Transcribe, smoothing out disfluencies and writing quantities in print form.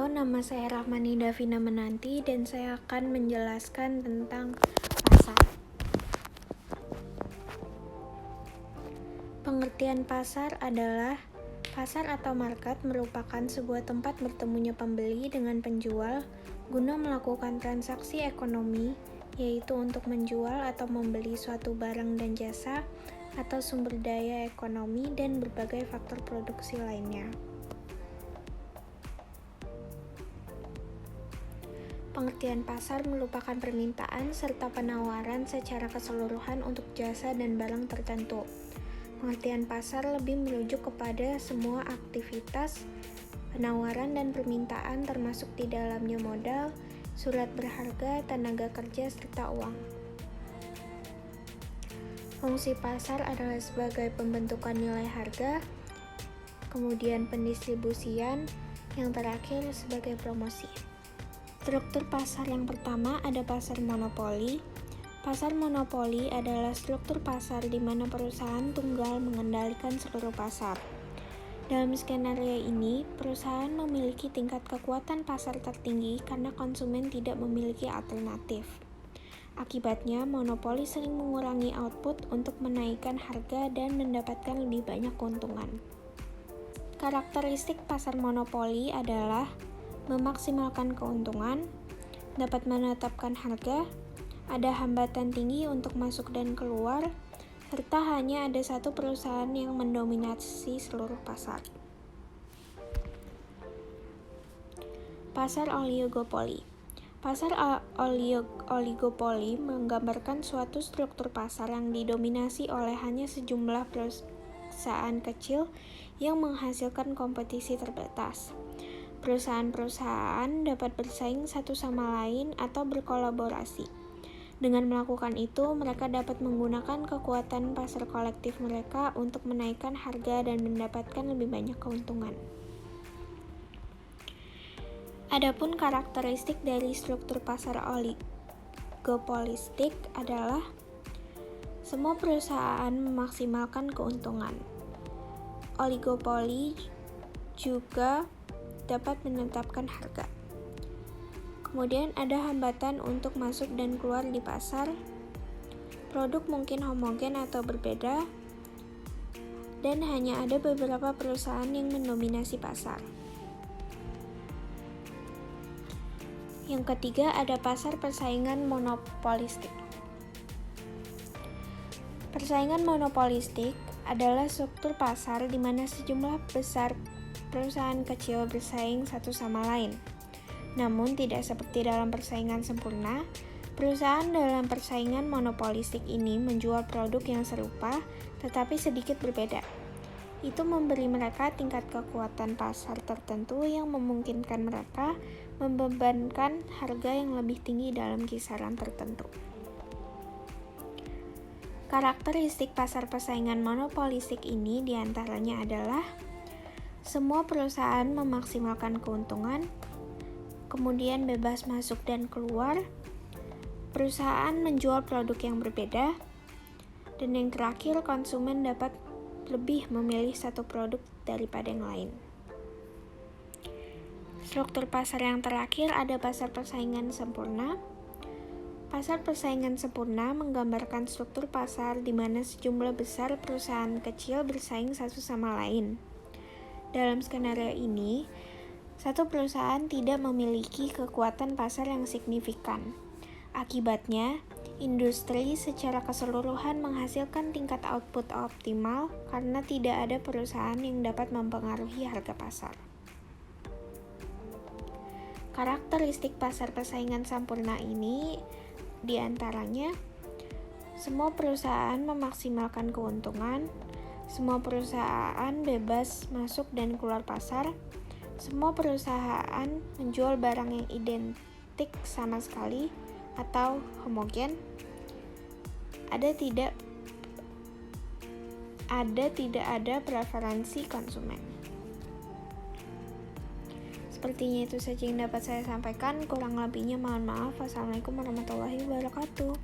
nama saya Rahmani Davina Menanti dan saya akan menjelaskan tentang pasar. Pengertian pasar adalah pasar atau market merupakan sebuah tempat bertemunya pembeli dengan penjual guna melakukan transaksi ekonomi, yaitu untuk menjual atau membeli suatu barang dan jasa atau sumber daya ekonomi dan berbagai faktor produksi lainnya. Pengertian pasar merupakan permintaan serta penawaran secara keseluruhan untuk jasa dan barang tertentu. Pengertian pasar lebih merujuk kepada semua aktivitas penawaran dan permintaan termasuk di dalamnya modal, surat berharga, tenaga kerja, serta uang. Fungsi pasar adalah sebagai pembentukan nilai harga, kemudian pendistribusian, yang terakhir sebagai promosi. Struktur pasar yang pertama ada pasar monopoli. Pasar monopoli adalah struktur pasar di mana perusahaan tunggal mengendalikan seluruh pasar. Dalam skenario ini, perusahaan memiliki tingkat kekuatan pasar tertinggi karena konsumen tidak memiliki alternatif. Akibatnya, monopoli sering mengurangi output untuk menaikkan harga dan mendapatkan lebih banyak keuntungan. Karakteristik pasar monopoli adalah memaksimalkan keuntungan, dapat menetapkan harga, ada hambatan tinggi untuk masuk dan keluar, serta hanya ada satu perusahaan yang mendominasi seluruh pasar. Pasar oligopoli. Pasar oligopoli menggambarkan suatu struktur pasar yang didominasi oleh hanya sejumlah perusahaan kecil yang menghasilkan kompetisi terbatas. Perusahaan-perusahaan dapat bersaing satu sama lain atau berkolaborasi. Dengan melakukan itu, mereka dapat menggunakan kekuatan pasar kolektif mereka untuk menaikkan harga dan mendapatkan lebih banyak keuntungan. Adapun karakteristik dari struktur pasar oligopolistik adalah semua perusahaan memaksimalkan keuntungan. Oligopoli juga dapat menetapkan harga. Kemudian ada hambatan untuk masuk dan keluar di pasar. Produk mungkin homogen atau berbeda, dan hanya ada beberapa perusahaan yang mendominasi pasar. Yang ketiga ada pasar persaingan monopolistik. Persaingan monopolistik adalah struktur pasar di mana sejumlah besar perusahaan kecil bersaing satu sama lain. Namun tidak seperti dalam persaingan sempurna, perusahaan dalam persaingan monopolistik ini menjual produk yang serupa tetapi sedikit berbeda. Itu memberi mereka tingkat kekuatan pasar tertentu yang memungkinkan mereka membebankan harga yang lebih tinggi dalam kisaran tertentu. Karakteristik pasar persaingan monopolistik ini diantaranya adalah semua perusahaan memaksimalkan keuntungan, kemudian bebas masuk dan keluar, perusahaan menjual produk yang berbeda, dan yang terakhir konsumen dapat lebih memilih satu produk daripada yang lain. Struktur pasar yang terakhir ada pasar persaingan sempurna. Pasar persaingan sempurna menggambarkan struktur pasar di mana sejumlah besar perusahaan kecil bersaing satu sama lain. Dalam skenario ini, satu perusahaan tidak memiliki kekuatan pasar yang signifikan. Akibatnya, industri secara keseluruhan menghasilkan tingkat output optimal karena tidak ada perusahaan yang dapat mempengaruhi harga pasar. Karakteristik pasar persaingan sempurna ini diantaranya semua perusahaan memaksimalkan keuntungan, semua perusahaan bebas masuk dan keluar pasar, semua perusahaan menjual barang yang identik sama sekali atau homogen, tidak ada preferensi konsumen. Sepertinya itu saja yang dapat saya sampaikan, kurang lebihnya mohon maaf. Wassalamualaikum warahmatullahi wabarakatuh.